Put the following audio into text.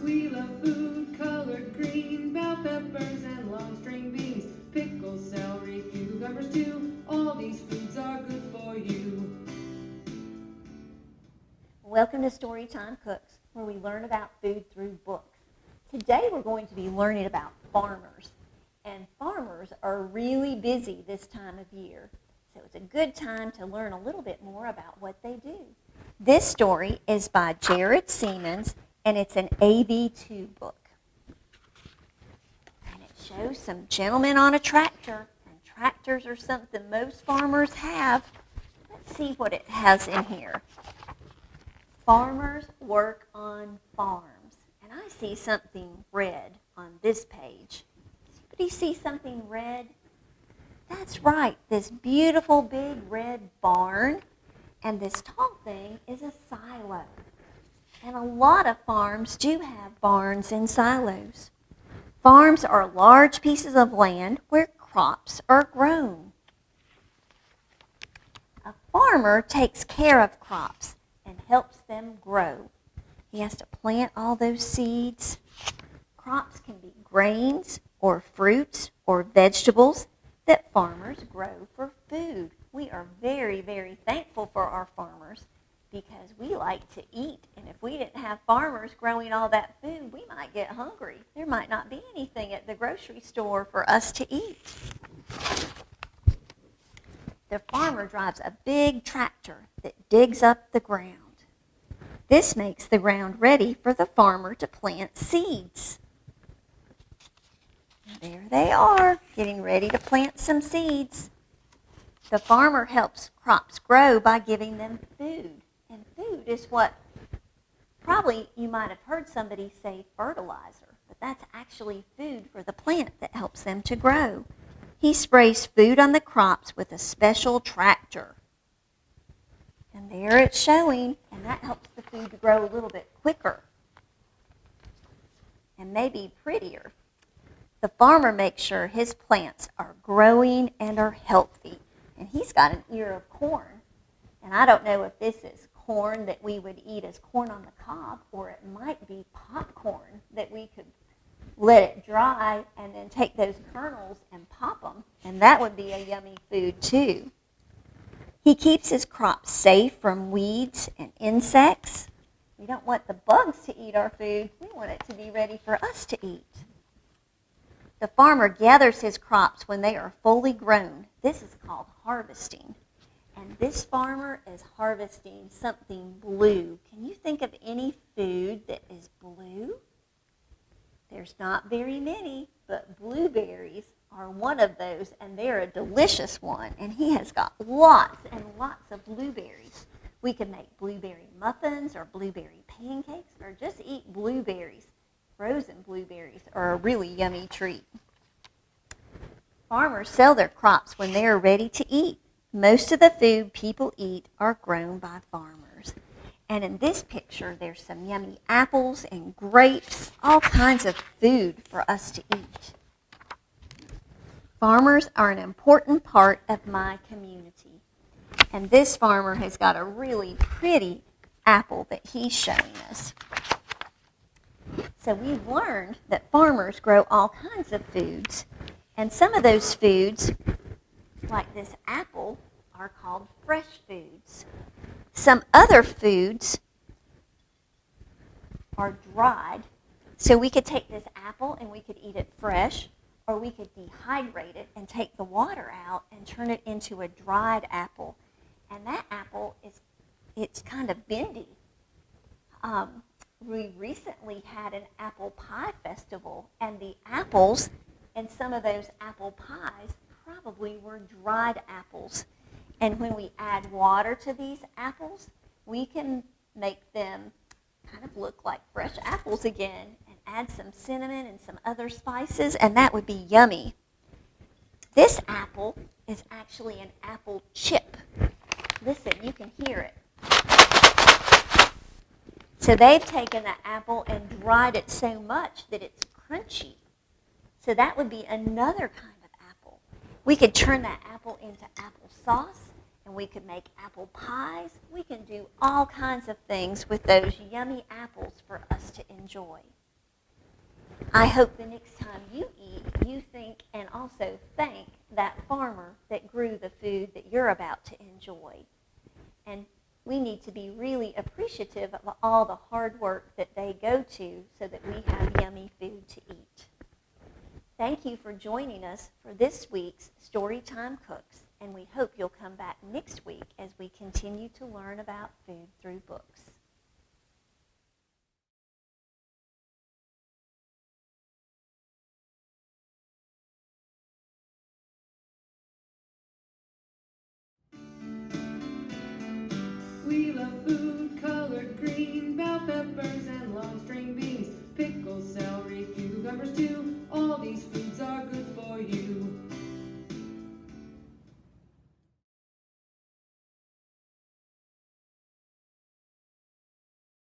We love food colored green, bell peppers and long string beans, pickles, celery, cucumbers too. All these foods are good for you. Welcome to Storytime Cooks, where we learn about food through books. Today we're going to be learning about farmers. And farmers are really busy this time of year. So it's a good time to learn a little bit more about what they do. This story is by Jared Siemens, and it's an AV2 book. And it shows some gentlemen on a tractor. And tractors are something most farmers have. Let's see what it has in here. Farmers work on farms. And I see something red on this page. Anybody see something red? That's right, this beautiful big red barn. And this tall thing is a silo. And a lot of farms do have barns and silos. Farms are large pieces of land where crops are grown. A farmer takes care of crops and helps them grow. He has to plant all those seeds. Crops can be grains or fruits or vegetables that farmers grow for food. We are very, very thankful for our farmers because we like to eat. And if we didn't have farmers growing all that food, we might get hungry. There might not be anything at the grocery store for us to eat. The farmer drives a big tractor that digs up the ground. This makes the ground ready for the farmer to plant seeds. There they are, getting ready to plant some seeds. The farmer helps crops grow by giving them food. And food is what probably you might have heard somebody say fertilizer, but that's actually food for the plant that helps them to grow. He sprays food on the crops with a special tractor. And there it's showing, and that helps the food to grow a little bit quicker and maybe prettier. The farmer makes sure his plants are growing and are healthy. And he's got an ear of corn. And I don't know if this is corn that we would eat as corn on the cob, or it might be popcorn that we could let it dry and then take those kernels and pop them. And that would be a yummy food too. He keeps his crops safe from weeds and insects. We don't want the bugs to eat our food. We want it to be ready for us to eat. The farmer gathers his crops when they are fully grown. This is called harvesting. And this farmer is harvesting something blue. Can you think of any food that is blue? There's not very many, but blueberries are one of those, and they're a delicious one. And he has got lots and lots of blueberries. We can make blueberry muffins or blueberry pancakes or just eat blueberries. Frozen blueberries are a really yummy treat. Farmers sell their crops when they are ready to eat. Most of the food people eat are grown by farmers. And in this picture, there's some yummy apples and grapes, all kinds of food for us to eat. Farmers are an important part of my community. And this farmer has got a really pretty apple that he's showing us. So we've learned that farmers grow all kinds of foods. And some of those foods, like this apple, are called fresh foods. Some other foods are dried. So we could take this apple and we could eat it fresh, or we could dehydrate it and take the water out and turn it into a dried apple. And that apple it's kind of bendy. We recently had an apple pie festival, and the apples in some of those apple pies probably were dried apples. And when we add water to these apples, we can make them kind of look like fresh apples again and add some cinnamon and some other spices, and that would be yummy. This apple is actually an apple chip. Listen, you can hear it. So they've taken the apple and dried it so much that it's crunchy. So that would be another kind of apple. We could turn that apple into apple sauce, and we could make apple pies. We can do all kinds of things with those yummy apples for us to enjoy. I hope the next time you eat, you think and also thank that farmer that grew the food that you're about to enjoy. And we need to be really appreciative of all the hard work that they go to so that we have yummy food to eat. Thank you for joining us for this week's Storytime Cooks, and we hope you'll come back next week as we continue to learn about food through books. We love food colored green, bell peppers and long string beans, pickles, celery, cucumbers too. All these foods are good for you.